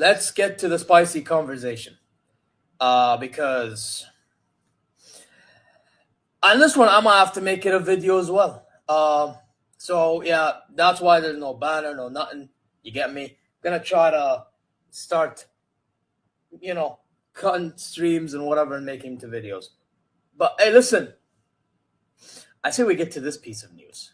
let's get to the spicy conversation. Because on this one, I might have to make it a video as well. So yeah, that's why there's no banner, no nothing. You get me? Gonna try to start, cutting streams and whatever and making into videos. But hey, listen, I say we get to this piece of news.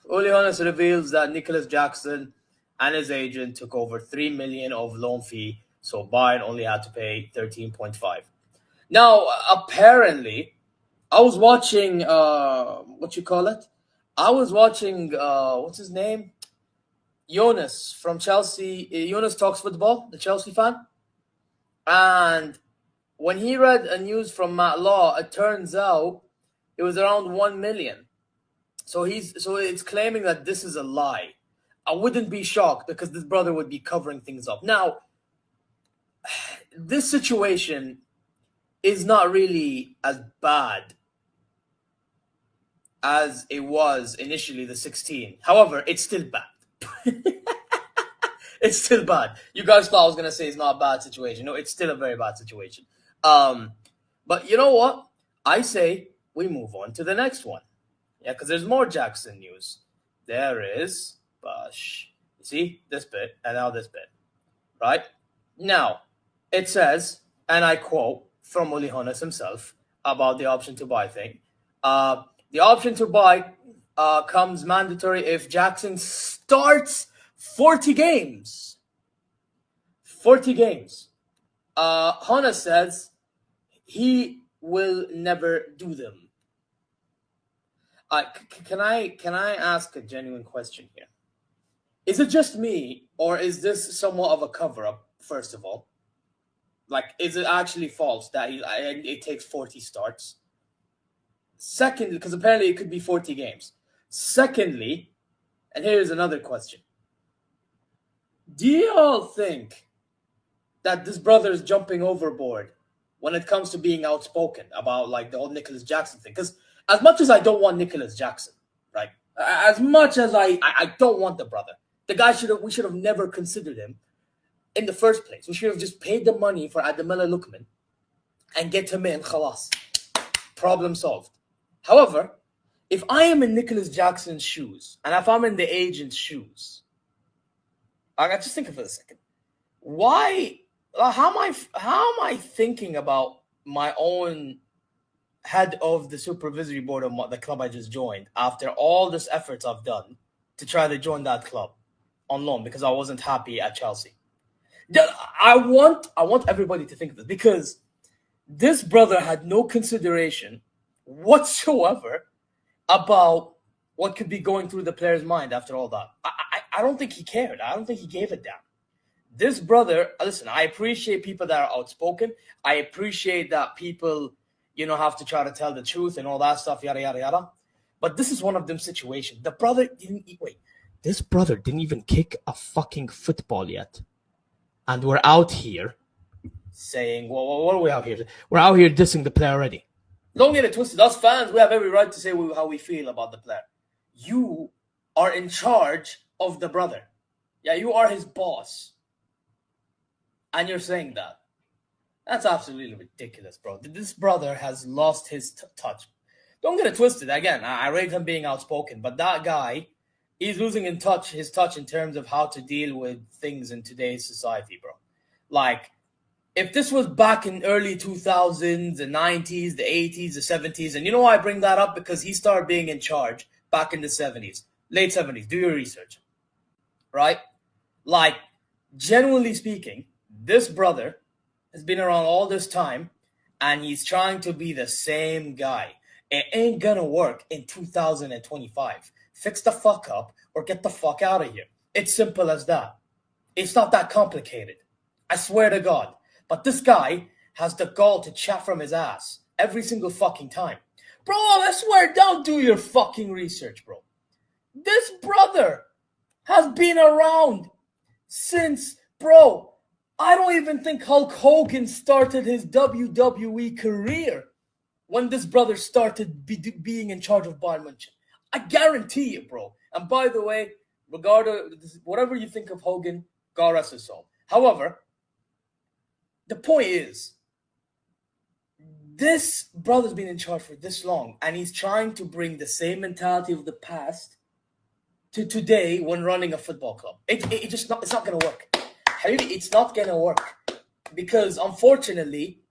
Uli Honeß reveals that Nicolas Jackson and his agent took over $3 million of loan fee, so Bayern only had to pay 13.5. Now, apparently, I was watching I was watching what's his name? Honeß from Chelsea. Honeß Talks Football, the Chelsea fan. And when he read a news from Matt Law, it turns out it was around 1 million. So it's claiming that this is a lie. I wouldn't be shocked because this brother would be covering things up. Now, this situation is not really as bad as it was initially, the 16. However, it's still bad. It's still bad. You guys thought I was going to say it's not a bad situation. No, it's still a very bad situation. But you know what? I say we move on to the next one. Yeah, because there's more Jackson news. There is. You see? This bit, and now this bit. Right? Now, it says, and I quote from Uli Honeß himself about the option to buy thing. The option to buy comes mandatory if Jackson starts 40 games. 40 games. Honeß says he will never do them. Can I ask a genuine question here? Is it just me, or is this somewhat of a cover-up, first of all? Like, is it actually false that it takes 40 starts? Secondly, because apparently it could be 40 games. Secondly, and here's another question. Do you all think that this brother is jumping overboard when it comes to being outspoken about, like, the whole Nicolas Jackson thing? Because as much as I don't want Nicolas Jackson, right? As much as I don't want the brother, the guy we should have never considered him in the first place. We should have just paid the money for Ademela Lukman and get him in, khalas. Problem solved. However, if I am in Nicolas Jackson's shoes, and if I'm in the agent's shoes, I got to think of it a second. How am I thinking about my own head of the supervisory board of the club I just joined after all this efforts I've done to try to join that club on loan because I wasn't happy at Chelsea? I want everybody to think of this, because this brother had no consideration whatsoever about what could be going through the player's mind after all that. I don't think he cared. I don't think he gave a damn. This brother, listen, I appreciate people that are outspoken. I appreciate that people, have to try to tell the truth and all that stuff, yada, yada, yada. But this is one of them situations. This brother didn't even kick a fucking football yet. And we're out here saying, well, what are we out here? We're out here dissing the player already. Don't get it twisted. Us fans, we have every right to say how we feel about the player. You are in charge of the brother. Yeah, you are his boss. And you're saying that. That's absolutely ridiculous, bro. This brother has lost his touch. Don't get it twisted. Again, I rate him being outspoken, but that guy, he's losing his touch in terms of how to deal with things in today's society, bro. Like, if this was back in early 2000s, the 90s, the 80s, the 70s, and you know why I bring that up? Because he started being in charge back in the 70s, late 70s. Do your research, right? Like, genuinely speaking, this brother has been around all this time, and he's trying to be the same guy. It ain't gonna work in 2025. Fix the fuck up or get the fuck out of here. It's simple as that. It's not that complicated. I swear to God. But this guy has the gall to chat from his ass every single fucking time. Bro, I swear, don't do your fucking research, bro. This brother has been around since, bro, I don't even think Hulk Hogan started his WWE career when this brother started being in charge of Bayern München. I guarantee you, bro. And by the way, regardless, whatever you think of Hogan, God rest his soul. However, the point is, this brother's been in charge for this long, and he's trying to bring the same mentality of the past to today when running a football club. It's not going to work. It's not going to work. Because unfortunately,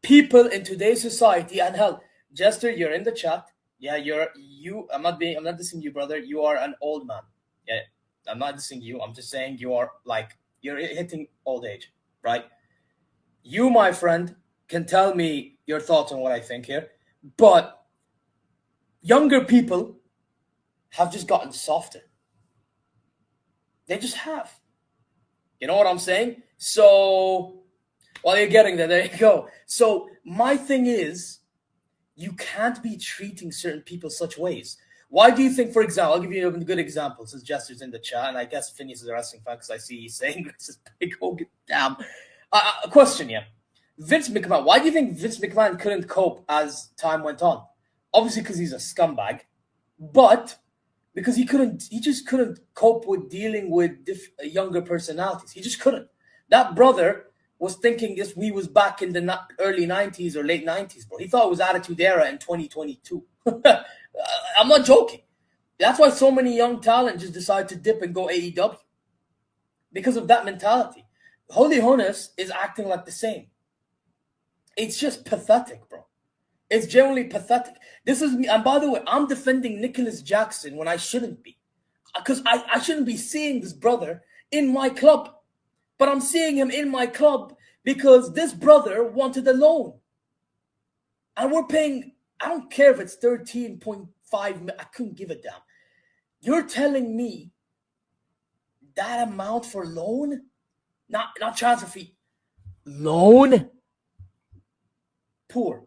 people in today's society, and hell, Jester, you're in the chat. Yeah, I'm not dissing you, brother. You are an old man. Yeah, I'm not dissing you. I'm just saying you're hitting old age, right? You, my friend, can tell me your thoughts on what I think here, but younger people have just gotten softer. They just have. You know what I'm saying? So, while you're getting there you go. So, my thing is, you can't be treating certain people such ways. Why do you think, for example, I'll give you a good example since Jester's in the chat, and I guess Phineas is a wrestling fan because I see he's saying this is big Hogan. Damn. A question, yeah. Vince McMahon. Why do you think Vince McMahon couldn't cope as time went on? Obviously because he's a scumbag, but because he just couldn't cope with dealing with younger personalities. He just couldn't. That brother was thinking we was back in the early 90s or late 90s, bro. He thought it was Attitude Era in 2022. I'm not joking. That's why so many young talent just decide to dip and go AEW. Because of that mentality. Uli Honeß is acting like the same. It's just pathetic, bro. It's genuinely pathetic. This is me. And by the way, I'm defending Nicolas Jackson when I shouldn't be. Because I shouldn't be seeing this brother in my club. But I'm seeing him in my club because this brother wanted a loan. And we're paying, I don't care if it's 13.5, I couldn't give a damn. You're telling me that amount for loan? Not transfer fee. Loan? Poor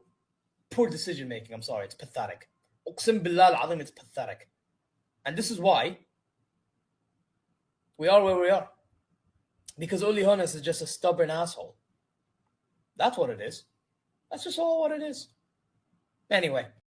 decision making. I'm sorry, it's pathetic. Uqsim billah al-azim, it's pathetic. And this is why we are where we are. Because Uli Honeß is just a stubborn asshole. That's what it is. That's just all what it is. Anyway.